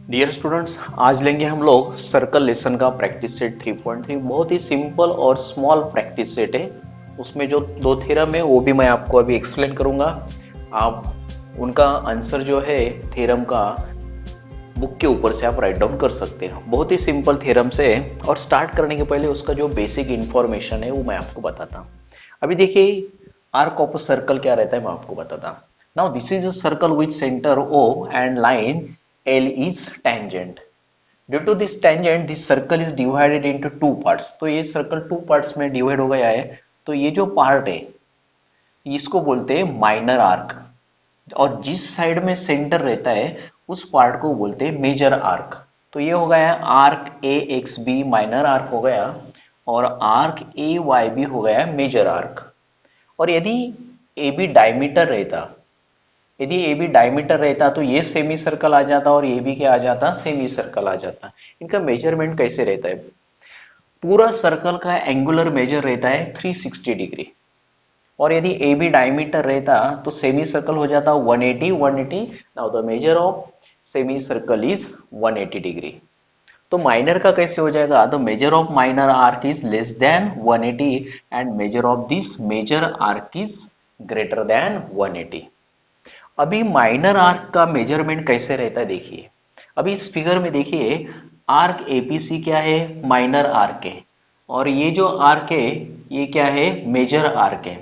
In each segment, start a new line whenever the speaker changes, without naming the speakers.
Dear students, आज लेंगे हम लोग सर्कल लेसन का प्रैक्टिस सेट 3.3। बहुत ही सिंपल और स्मॉल प्रैक्टिस सेट है। उसमें जो दो थ्योरम है वो भी मैं आपको अभी एक्सप्लेन करूंगा। आप उनका आंसर जो है थ्योरम का बुक के ऊपर से आप राइट डाउन कर सकते हैं। बहुत ही सिंपल थ्योरम से और स्टार्ट करने के पहले उसका जो बेसिक इंफॉर्मेशन है वो मैं आपको बताता हूँ। अभी देखिए, आर्क ऑफ अ सर्कल क्या रहता है मैं आपको बताता हूँ। Now this is a circle with centre O and line L is tangent. Due to this tangent this circle is divided into two parts. तो ये सर्कल टू पार्ट्स में डिवाइड हो गया है। तो ये जो पार्ट है इसको बोलते हैं माइनर आर्क, और जिस साइड में सेंटर रहता है उस पार्ट को बोलते हैं मेजर आर्क। तो ये हो गया arc A X B minor arc हो गया, और आर्क ए वाई बी हो गया मेजर आर्क। और यदि ए बी डायमीटर रहता, यदि ए बी डायमीटर रहता तो ये सेमी सर्कल आ जाता और ए बी क्या आ जाता, सेमी सर्कल आ जाता। इनका मेजरमेंट कैसे रहता है? पूरा सर्कल का एंगुलर मेजर रहता है 360 डिग्री, और यदि ए बी डायमीटर रहता तो सेमी सर्कल हो जाता 180 180। Now the measure of semicircle is 180 degree. तो माइनर का कैसे हो जाएगा? The measure of minor arc is less than 180 and measure of this major arc is greater than 180। अभी माइनर आर्क का मेजरमेंट कैसे रहता है देखिए। अभी इस फिगर में देखिए, आर्क एपीसी क्या है? माइनर आर्क है, और ये जो आर्क है ये क्या है? मेजर आर्क है।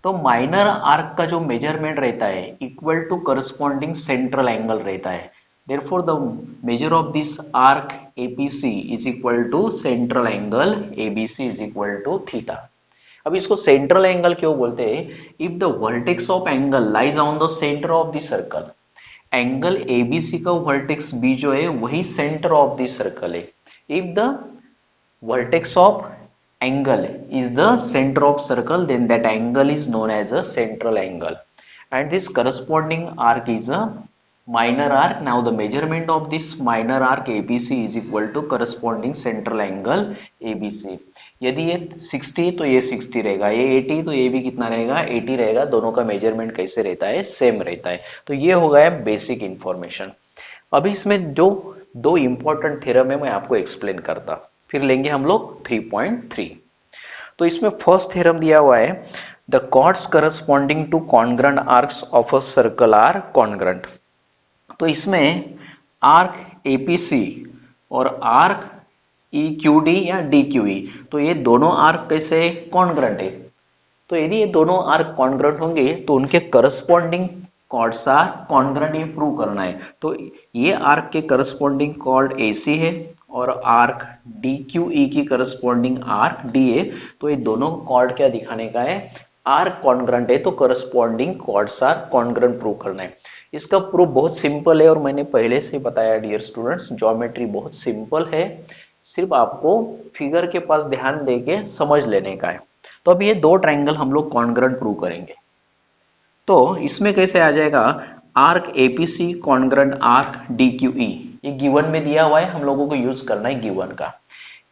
तो माइनर आर्क का जो मेजरमेंट रहता है equal to corresponding central angle रहता है। Therefore the measure of this arc APC is equal to central angle ABC is equal to theta. अब इसको सेंट्रल एंगल क्यों बोलते हैं? If the vertex of angle lies on the centre of the circle, angle ABC का vertex B जो है वही centre of the circle है। If the vertex of angle is the center of circle, then that angle is known as a central angle, and this corresponding arc is a minor arc. Now the measurement of this minor arc ABC is equal to corresponding central angle ABC. यदि ये 60 तो ये 60 रहेगा, ये 80 तो ये भी कितना रहेगा? 80 रहेगा। दोनों का मेजरमेंट कैसे रहता है? सेम रहता है। तो ये हो गया बेसिक इंफॉर्मेशन। अभी इसमें जो दो इंपॉर्टेंट थ्योरम है मैं आपको एक्सप्लेन करता, फिर लेंगे हम लोग 3.3। तो इसमें फर्स्ट थ्योरम दिया हुआ है, the chords corresponding to congruent arcs of a circle are congruent. तो इसमें आर्क एपीसी और आर्क EQD या DQE, तो ये दोनों आर्क कैसे कॉन्ग्रेंट है? तो यदि ये दोनों आर्क कॉन्ग्रेंट होंगे तो उनके करस्पॉन्डिंग कॉर्ड्स आर कॉन्ग्रेंट, ये प्रूव करना है। तो ये आर्क के करस्पॉन्डिंग कॉर्ड AC है और आर्क DQE की करस्पॉन्डिंग आर्क DA। तो ये दोनों कॉर्ड क्या दिखाने का है? आर्क कॉन्ग्रेंट है, तो corresponding chords are congruent prove करना है। इसका प्रूफ बहुत सिंपल है और मैंने पहले से बताया डियर स्टूडेंट्स, ज्योमेट्री बहुत सिंपल है, सिर्फ आपको फिगर के पास ध्यान देके समझ लेने का है। तो अब ये दो ट्रायंगल हम लोग कॉन्ग्रेंट प्रूव करेंगे। तो इसमें कैसे आ जाएगा? Arc APC congruent arc DQE, ये गिवन में दिया हुआ है, हम लोगों को यूज करना है गिवन का।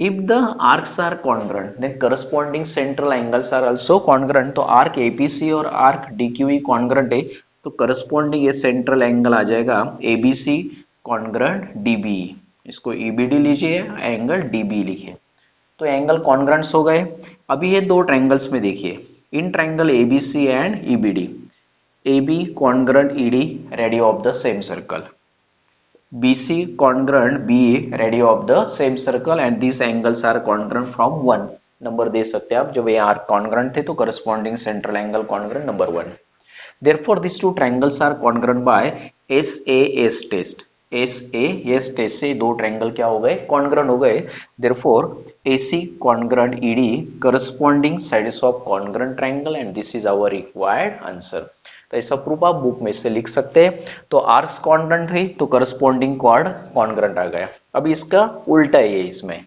If the arcs are congruent then corresponding central angles are also congruent. तो आर्क एपीसी और आर्क DQE कॉन्ग्रेंट है, तो करस्पॉन्डिंग ये सेंट्रल एंगल आ जाएगा एबीसी कॉन्ग्रेंट DBE। इसको EBD लीजिए, एंगल DB लिखिए। तो एंगल कॉन्ग्रेंट्स हो गए। अभी ये दो ट्रायंगल्स में देखिए, in triangle ABC and EBD, AB congruent ED, radio of the same circle, BC congruent BE, radio of the same circle, and these angles are congruent from 1 number दे सकते हैं आप। जब ये आर्क कॉन्ग्रेंट थे तो corresponding central angle congruent number 1। therefore these two triangles are congruent by SAS test. SAS test से दो ट्रायंगल क्या हो गए? कॉन्ग्रेंट हो गए। therefore AC congruent ED corresponding sides of congruent triangle, and this is our required answer। तो ऐसा proof आप बुक में से लिख सकते हैं। तो आर्क्स कॉन्ग्रेंट थी तो करस्पॉन्डिंग कॉर्ड कॉन्ग्रेंट आ गया। अब इसका उल्टा ही है, इसमें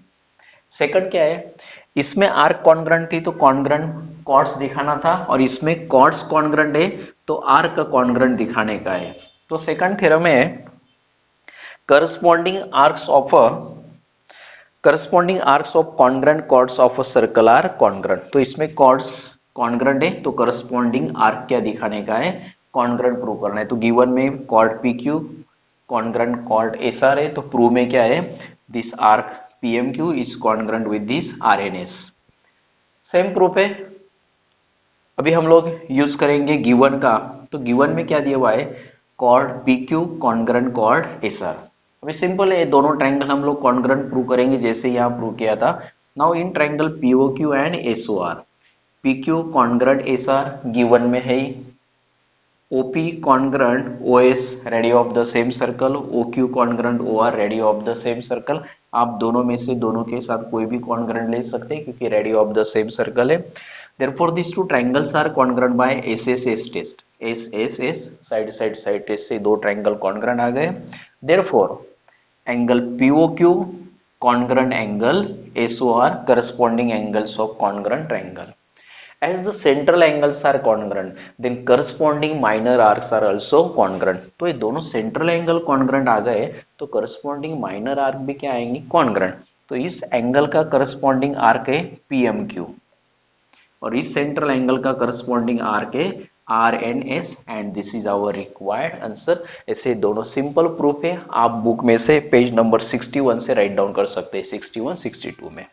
सेकंड क्या है? इसमें आर्क कॉन्ग्रेंट थी तो कॉन्ग्रेंट कॉर्ड्स दिखाना था, और इसमें कॉर्ड्स कॉन्ग्रेंट है तो आर्क का कॉन्ग्रेंट दिखाने का है। तो सेकंड थ्योरम है, corresponding arcs of congruent chords of a circle are congruent. तो इसमें कॉर्ड्स कॉन्ग्रेंट है तो करस्पॉन्डिंग आर्क क्या दिखाने का है? कॉन्ग्रेंट प्रूव करना है। तो गिवन में chord PQ congruent chord S R है, तो प्रूव में क्या है, this arc P M Q is congruent with this R N S. Same proof है। अभी हम लोग यूज करेंगे गिवन का। तो गिवन में क्या दिया हुआ है, chord P Q congruent chord S R. अभी सिंपल है, दोनों ट्रायंगल हम लोग कॉन्ग्रेंट प्रूव करेंगे जैसे यहाँ प्रूव किया था। Now in triangle PO Q and SO R, P Q congruent S R given में है ही, OP congruent OS radii of the same circle, OQ congruent OR radii of the same circle. आप दोनों में से दोनों के साथ कोई भी कॉन्ग्रेंट ले सकते हैं क्योंकि radii of the same circle है। Therefore this two triangles are congruent by SSS test. SSS side test से दो ट्रायंगल कॉन्ग्रेंट आ गए। Therefore angle POQ congruent angle SOR corresponding angles of congruent triangle. As the central angles are congruent, then corresponding minor arcs are also congruent. तो ये दोनों central angle congruent आ गए तो corresponding minor arc भी क्या आएंगे, congruent। तो इस angle का corresponding arc है PMQ और इस central angle का corresponding arc है RNS and this is our required answer। ऐसे दोनों सिंपल प्रूफ है, आप बुक में से पेज नंबर 61 से राइट डाउन कर सकते हैं, 61 62 में।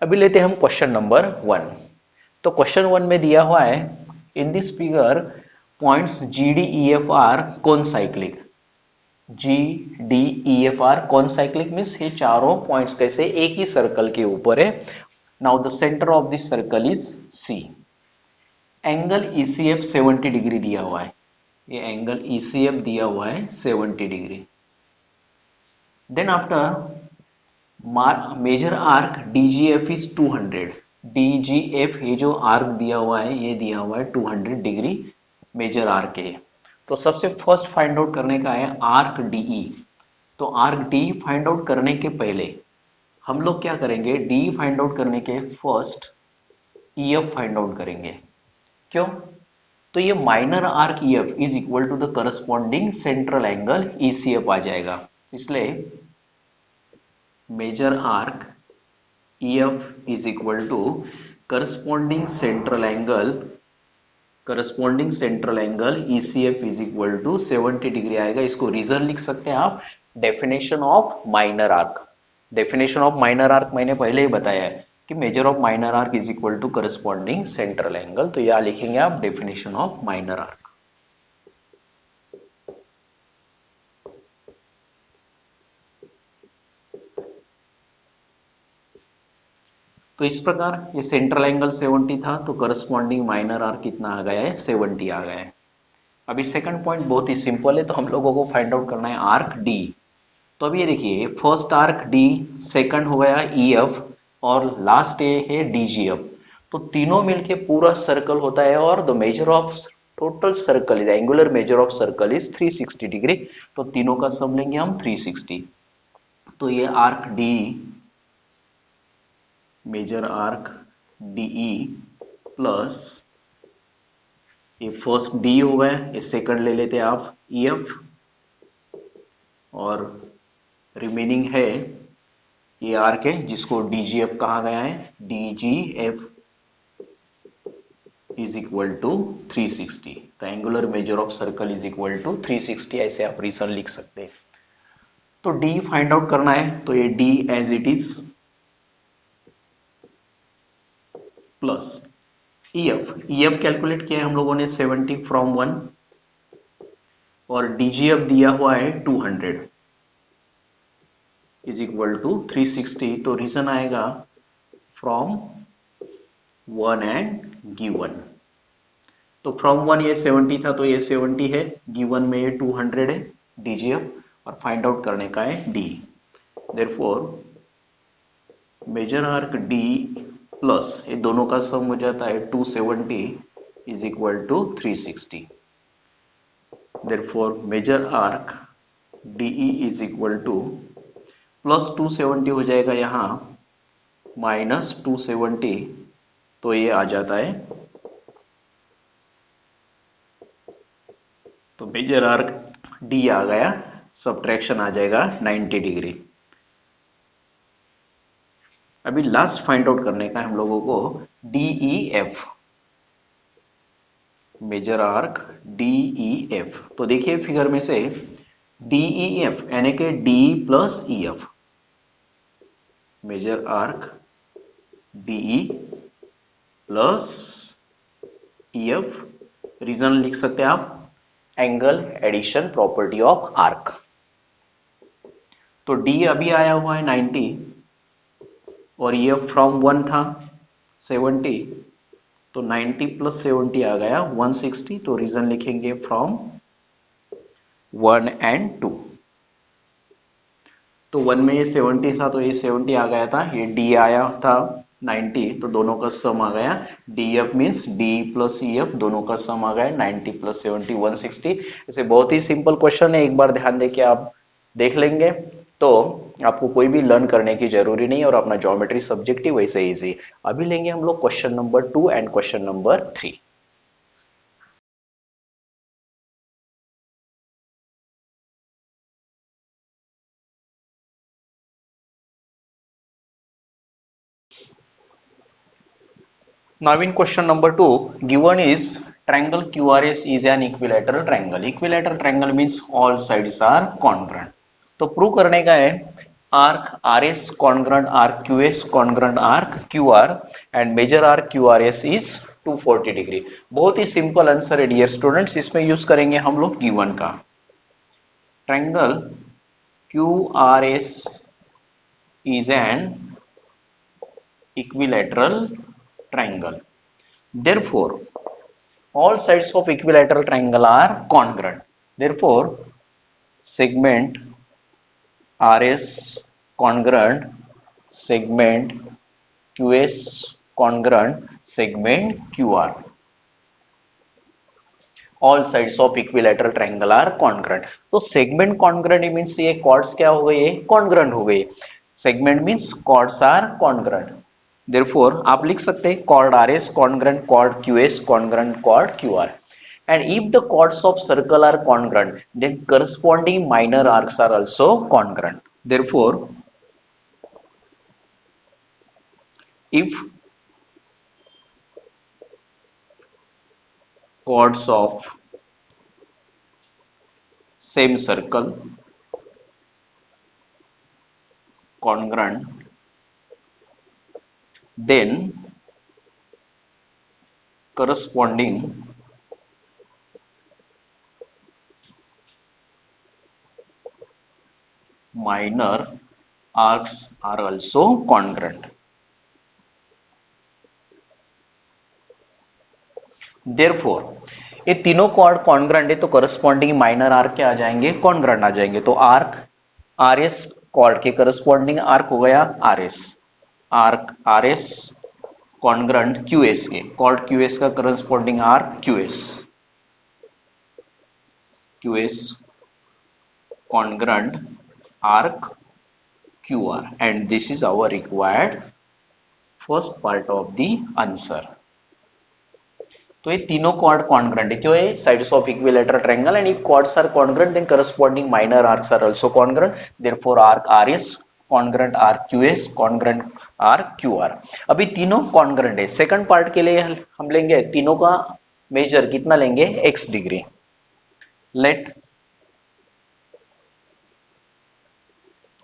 अभी लेते हैं हम क्वेश्चन नंबर 1। तो क्वेश्चन 1 में दिया हुआ है, in this figure points G D E F are concyclic. G D E F are concyclic means ये चारों पॉइंट्स कैसे एक ही सर्कल के ऊपर है। Now the centre of this circle is C. Angle ECF 70 degree दिया हुआ है, ये एंगल ईसीएफ दिया हुआ है 70 degree. Then after major arc DGF is 200। DGF ये जो आर्क दिया हुआ है ये दिया हुआ है 200 डिग्री मेजर आर्क है। तो सबसे फर्स्ट फाइंड आउट करने का है आर्क डीई। तो आर्क डी फाइंड आउट करने के पहले हम लोग क्या करेंगे, डी फाइंड आउट करने के फर्स्ट ईएफ फाइंड आउट करेंगे। क्यों, तो ये minor arc EF is equal to the corresponding central angle ECF आ जाएगा। इसलिए major arc EF is equal to corresponding central angle ECF is equal to 70 degree आएगा। इसको रीजन लिख सकते हैं आप, definition of minor arc. Definition of minor arc मैंने पहले ही बताया है कि measure of minor arc is equal to corresponding central angle. तो यह लिखेंगे आप डेफिनेशन ऑफ माइनर आर्क। तो इस प्रकार ये सेंट्रल एंगल 70 था तो करस्पॉन्डिंग माइनर आर्क कितना आ गया है, 70 आ गया है। अभी सेकंड पॉइंट बहुत ही सिंपल है, तो हम लोगों को फाइंड आउट करना है आर्क डी। तो अभी ये देखिए फर्स्ट आर्क डी, सेकंड हो गया ईएफ और लास्ट ये है डीजीएफ। तो तीनों मिलके पूरा सर्कल होता है और the measure of total circle is angular measure of circle is 360 degree. तो तीनों का सम लेंगे हम 360। तो ये arc D, measure arc DE plus ये फर्स्ट डी हो गया, ये सेकंड ले लेते हैं आप ईएफ और रिमेनिंग है ये आर्क है जिसको डीजीएफ कहा गया है। DGF is equal to 360। तो angular measure of circle is equal to 360, ऐसे आप रीजन लिख सकते हैं। तो डी फाइंड आउट करना है, तो ये D as it is plus EF calculate किया है हम लोगों ने 70 फ्रॉम 1 और डीजीएफ दिया हुआ है 200 इज इक्वल टू 360। तो रीजन आएगा फ्रॉम 1 एंड गिवन। तो फ्रॉम 1 ये 70 था तो ये 70 है, गिवन में ये 200 है डीजीएफ और फाइंड आउट करने का है D. Therefore major arc D plus ये दोनों का सम हो जाता है 270 is equal to 360। Therefore major arc DE is equal to plus 270 हो जाएगा यहां माइनस 270, तो ये आ जाता है। तो मेजर आर्क डी आ गया, सब्ट्रैक्शन आ जाएगा 90 डिग्री। अभी लास्ट फाइंड आउट करने का हम लोगों को डीईएफ, मेजर आर्क डीईएफ। तो देखिए फिगर में से DEF यानी कि DE plus EF, measure arc DE plus EF, reason लिख सकते हैं आप, angle addition property of arc. तो D अभी आया हुआ है 90 और EF फ्रॉम 1 था 70, तो 90 प्लस 70 आ गया 160, तो रीजन लिखेंगे फ्रॉम 1 एंड 2। तो 1 में ये 70 था तो ये 70 आ गया था, ये D आया था 90, तो दोनों का सम आ गया DF means D plus EF, दोनों का सम आ गया 90 प्लस 70 160। ऐसे बहुत ही सिंपल क्वेश्चन है, एक बार ध्यान देके आप देख लेंगे तो आपको कोई भी लर्न करने की जरूरी नहीं और अपना ज्योमेट्री सब्जेक्ट ही वैसे इजी। अभी लेंगे हम लोग question number 2 and question number 3। Now in question number 2, given is triangle QRS is an equilateral triangle. Equilateral triangle means all sides are congruent. तो प्रूव करने का है arc RS congruent arc QS congruent arc QR and major arc QRS is 240 degree. बहुत ही simple answer है dear students, इसमें use करेंगे हम लोग गिवन का। Triangle QRS is an equilateral triangle. Therefore, all sides of equilateral triangle are congruent. Therefore, segment RS congruent, segment QS congruent, segment QR. All sides of equilateral triangle are congruent. तो segment congruent means ये chords क्या हो गई, congruent हो गई। Segment means chords are congruent. Therefore आप लिख सकते हैं chord RS congruent, chord QS congruent, chord QR. And if the chords of circle are congruent, then corresponding minor arcs are also congruent. Therefore, if chords of same circle congruent, then corresponding minor arcs are also congruent. Therefore, ये तीनों cord congruent है तो corresponding minor arc क्या आ जाएंगे, congruent आ जाएंगे। तो arc RS cord के corresponding arc हो गया RS, arc RS congruent QS के, कॉर्ड QS का corresponding arc QS, QS congruent arc QR, and this is our required first part of the answer. तो ये तीनों कॉर्ड कॉन्ग्रेंट है, क्यों है, sides of equilateral triangle and if chords are congruent then corresponding minor arcs are also congruent, therefore arc RS congruent arc QS congruent arc QR। अभी तीनों congruent है, second part के लिए हम लेंगे तीनों का मेजर कितना लेंगे, x degree. Let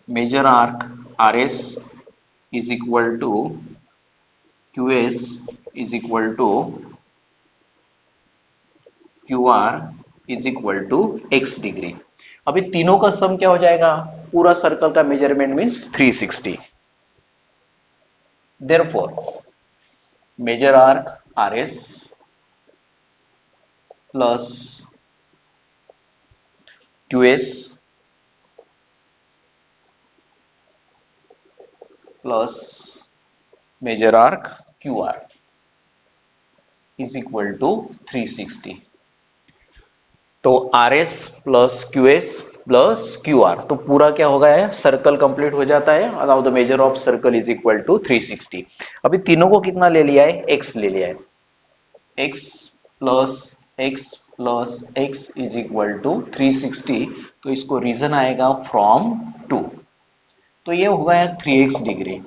major arc RS is equal to QS is equal to QR is equal to x degree. अभी तीनों का सम क्या हो जाएगा, पूरा सर्कल का measurement means 360। Therefore, major arc RS plus QS plus major arc QR is equal to 360। तो RS plus QS plus QR, तो पूरा क्या हो गया है, सर्कल कंप्लीट हो जाता है। Now the measure of circle is equal to 360। अभी तीनों को कितना ले लिया है, x ले लिया है, x plus x is equal to 360। तो इसको रीजन आएगा फ्रॉम 2, तो ये हो गया 3x degree,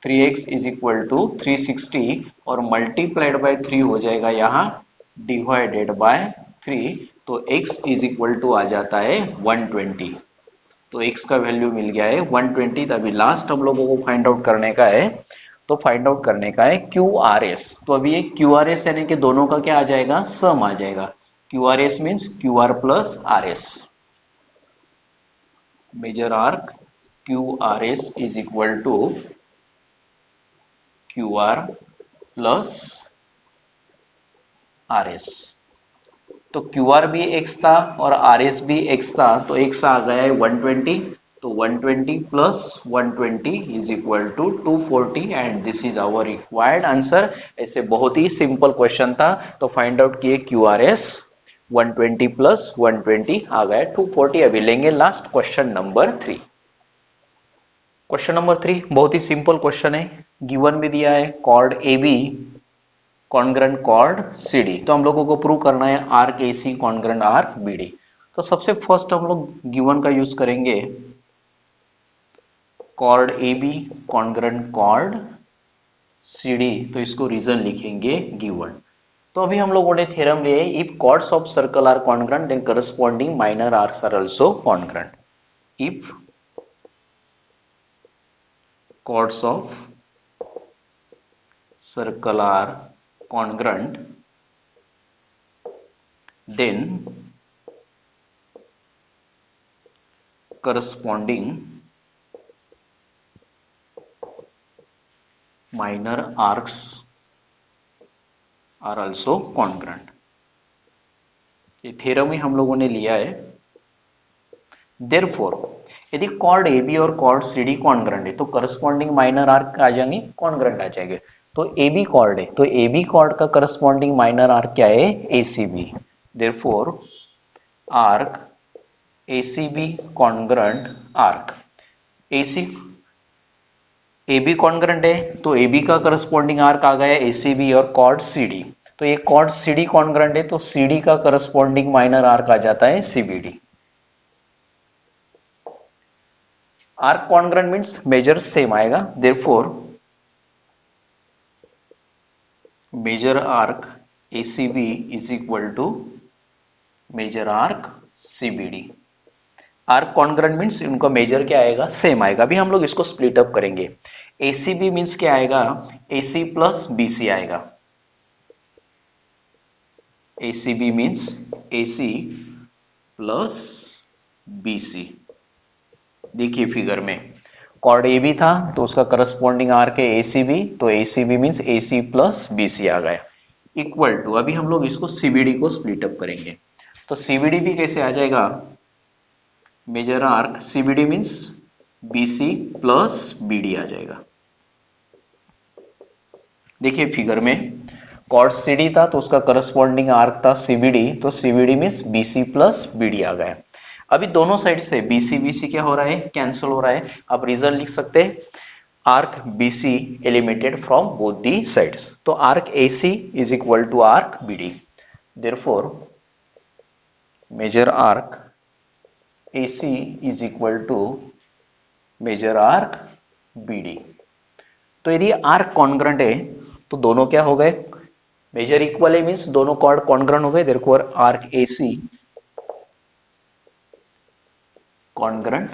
3x is equal to 360 और मल्टीप्लाइड बाय 3 हो जाएगा यहाँ डिवाइडेड बाय 3, तो x इज इक्वल टू आ जाता है 120। तो x का वैल्यू मिल गया है 120। अभी लास्ट हम लोगों को फाइंड आउट करने का है, तो फाइंड आउट करने का है QRS। तो अभी ये QRS यानी कि दोनों का क्या आ जाएगा, सम आ जाएगा। QRS means QR plus RS। Measure arc QRS is equal to QR plus RS। तो QR भी x था और RS भी x था, तो x आ गया है 120। तो 120 plus 120 is equal to 240 and this is our required answer. ऐसे बहुत ही सिंपल क्वेश्चन था। तो फाइंड आउट किए QRS, 120 प्लस 120 आ गया 240। अभी लेंगे last question number 3। Question number 3 बहुत ही सिंपल क्वेश्चन है। गिवन भी दिया है chord AB congruent chord CD। तो हम लोगों को प्रूव करना है arc AC congruent arc BD। तो सबसे फर्स्ट हम लोग गिवन का यूज करेंगे chord AB congruent chord CD। तो इसको रीजन लिखेंगे गिवन। तो अभी हम लोगों ने थ्योरम लिया है if chords of circle are congruent then corresponding minor arcs are also congruent. If chords of circle are congruent, then corresponding minor arcs are also congruent। ये थ्योरम ही हम लोगों ने लिया है। Therefore यदि कॉर्ड AB और कॉर्ड CD कॉन्ग्रेंट है तो करस्पॉन्डिंग माइनर आर्क आ जाएंगे, कॉन्ग्रेंट आ जाएंगे। तो AB कॉर्ड है तो AB कॉर्ड का करस्पॉन्डिंग माइनर आर्क क्या है, ACB। Therefore arc ACB congruent arc. AB congruent है तो AB का करस्पॉन्डिंग आर्क आ गया ACB और कॉर्ड CD। तो ये कॉर्ड CD कॉन्ग्रेंट है तो CD का करस्पॉन्डिंग माइनर आर्क आ जाता है CBD। Arc congruent means major same आएगा। Therefore major arc ACB is equal to major arc CBD। Arc congruent means इनका मेजर क्या आएगा, सेम आएगा। अभी हम लोग इसको स्प्लिट अप करेंगे। ACB मीन्स क्या आएगा, AC प्लस BC आएगा। ACB means AC plus BC। देखिए फिगर में कॉर्ड AB था तो उसका करस्पॉन्डिंग आर्क है ACB। तो ACB means AC plus BC आ गया इक्वल टू। अभी हम लोग इसको CBD को स्प्लिट अप करेंगे। तो CBD भी कैसे आ जाएगा, measure arc CBD means BC plus BD आ जाएगा। देखिए फिगर में कॉर्ड CD था तो उसका करस्पॉन्डिंग आर्क था CBD। तो CBD means BC plus BD आ गया। अभी दोनों साइड से BC क्या हो रहा है, कैंसिल हो रहा है। आप रीजन लिख सकते हैं arc BC eliminated from both the sides. तो arc AC is equal to arc BD। Therefore major arc AC is equal to major arc BD। तो यदि आर्क कॉन्ग्रेंट है तो दोनों क्या हो गए, मेजर इक्वल है मीन्स दोनों कॉर्ड कॉन्ग्रेंट हो गए। Therefore arc AC congruent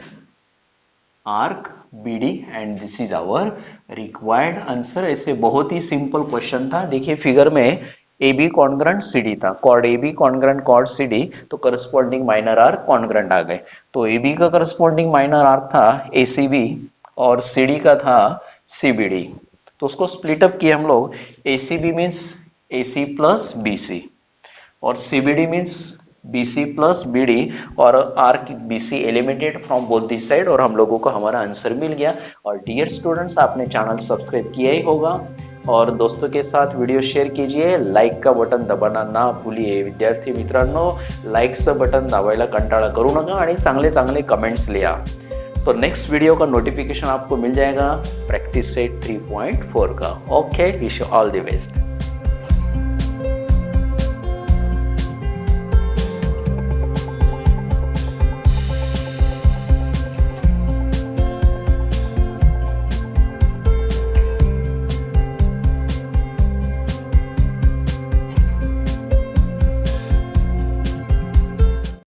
arc BD and this is our required answer. ऐसे बहुत ही सिंपल क्वेश्चन था। देखिए फिगर में AB कॉन्ग्रेंट CD था, chord AB congruent chord CD। तो करस्पॉन्डिंग माइनर आर्क कॉन्ग्रेंट आ गए। तो AB का करस्पॉन्डिंग माइनर आर्क था ACB और CD का था CBD। तो उसको स्प्लिट अप किए हम लोग। ACB means AC plus BC और CBD means BC plus BD और arc BC eliminated from both this side और हम लोगों को हमारा आंसर मिल गया। और डियर स्टूडेंट्स आपने चैनल सब्सक्राइब किया ही होगा और दोस्तों के साथ वीडियो शेअर कीजिए। लाईक का बटन दबाना ना भूलिए। विद्यार्थी मित्रांनो लाईकचं बटन दाबायला कंटाळा करू नका आणि चांगले चांगले कमेंट्स लिहा। तो नेक्स्ट वीडियो का नोटिफिकेशन आपको मिल जाएगा प्रैक्टिस सेट 3.4 का। Okay, wish you all the best.